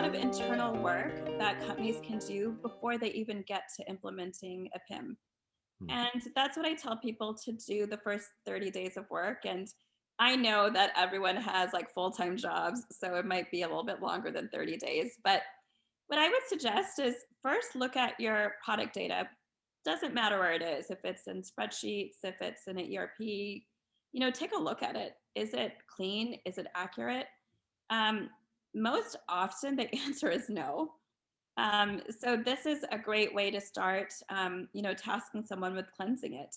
of internal work that companies can do before they even get to implementing a PIM. And that's what I tell people to do the first 30 days of work. And I know that everyone has like full-time jobs, so it might be a little bit longer than 30 days. But what I would suggest is first look at your product data. Doesn't matter where it is, if it's in spreadsheets, if it's in an ERP, take a look at it. Is it clean? Is it accurate? Most often the answer is no. So this is a great way to start, tasking someone with cleansing it.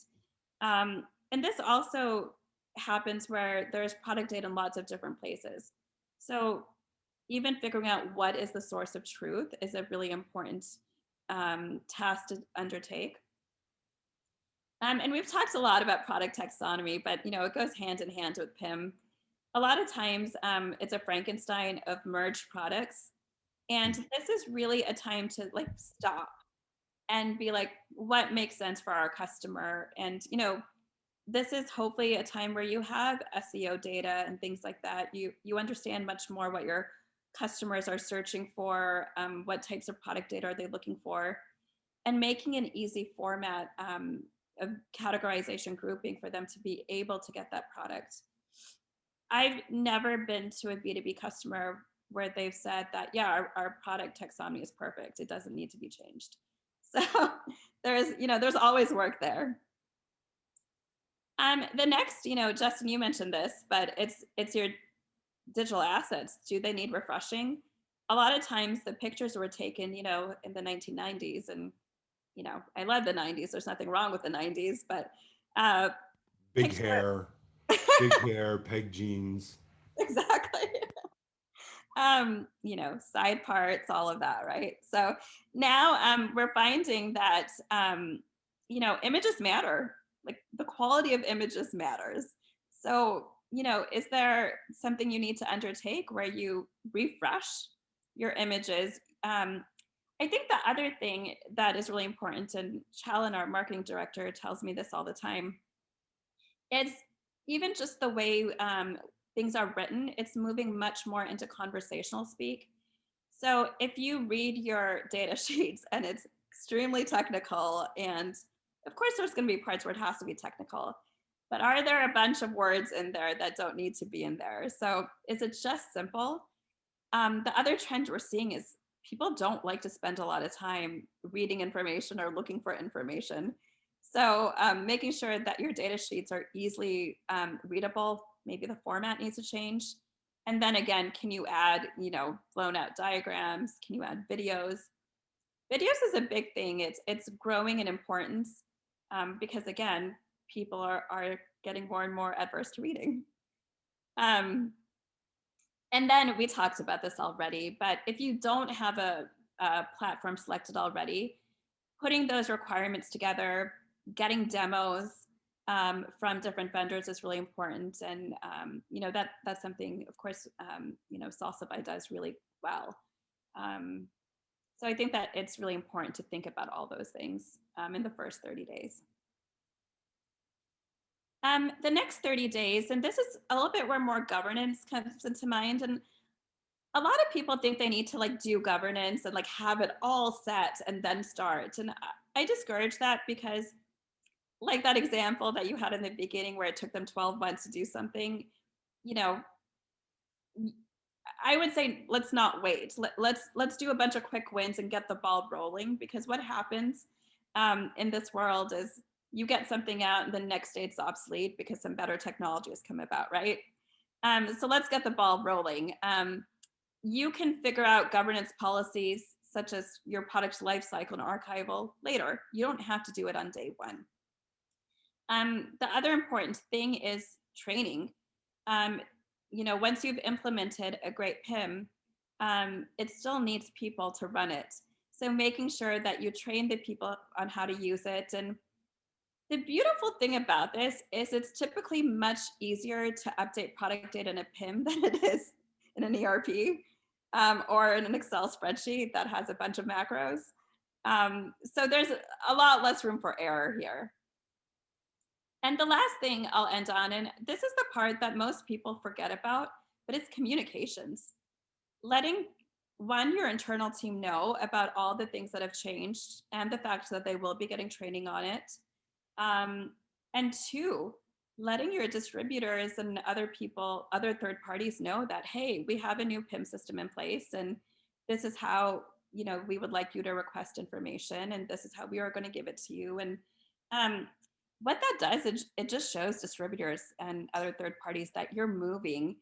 And this also happens where there's product data in lots of different places. So even figuring out what is the source of truth is a really important task to undertake. And we've talked a lot about product taxonomy, but it goes hand in hand with PIM. A lot of times it's a Frankenstein of merged products. And this is really a time to like stop and be like, what makes sense for our customer? And, this is hopefully a time where you have SEO data and things like that. You understand much more what your customers are searching for, what types of product data are they looking for, and making an easy format of categorization grouping for them to be able to get that product. I've never been to a B2B customer where they've said that, yeah, our product taxonomy is perfect. It doesn't need to be changed. So there's always work there. The next, Justin, you mentioned this, but it's your digital assets. Do they need refreshing? A lot of times the pictures were taken, in the 1990s, and I love the 90s. There's nothing wrong with the 90s, but big hair, peg jeans. Exactly. Side parts, all of that, right? So now we're finding that images matter. Like the quality of images matters. So is there something you need to undertake where you refresh your images? I think the other thing that is really important, and Challen, our marketing director, tells me this all the time, is even just the way things are written, it's moving much more into conversational speak. So if you read your data sheets and it's extremely technical, and of course there's going to be parts where it has to be technical, but are there a bunch of words in there that don't need to be in there? So is it just simple? The other trend we're seeing is people don't like to spend a lot of time reading information or looking for information. So making sure that your data sheets are easily readable, maybe the format needs to change. And then again, can you add, blown out diagrams? Can you add videos? Videos is a big thing. It's growing in importance because again, people are getting more and more adverse to reading. And then we talked about this already, but if you don't have a platform selected already, putting those requirements together, getting demos from different vendors is really important. And that's something, of course, Salsify does really well. So I think that it's really important to think about all those things in the first 30 days. The next 30 days, and this is a little bit where more governance comes into mind. And a lot of people think they need to like do governance and like have it all set and then start. And I discourage that because like that example that you had in the beginning where it took them 12 months to do something, I would say let's not wait. Let's do a bunch of quick wins and get the ball rolling, because what happens in this world is you get something out and the next day it's obsolete because some better technology has come about, right? So let's get the ball rolling. You can figure out governance policies such as your product lifecycle and archival later. You don't have to do it on day one. The other important thing is training. Once you've implemented a great PIM, it still needs people to run it. So making sure that you train the people on how to use it. And the beautiful thing about this is it's typically much easier to update product data in a PIM than it is in an ERP or in an Excel spreadsheet that has a bunch of macros. So there's a lot less room for error here. And the last thing I'll end on, and this is the part that most people forget about, but it's communications. Letting one, your internal team know about all the things that have changed and the fact that they will be getting training on it. And two, letting your distributors and other people, other third parties know that, hey, we have a new PIM system in place, and this is how, we would like you to request information, and this is how we are going to give it to you. And what that does, it just shows distributors and other third parties that you're moving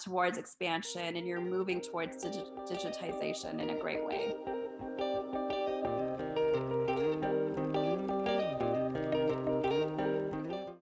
towards expansion, and you're moving towards digitization in a great way.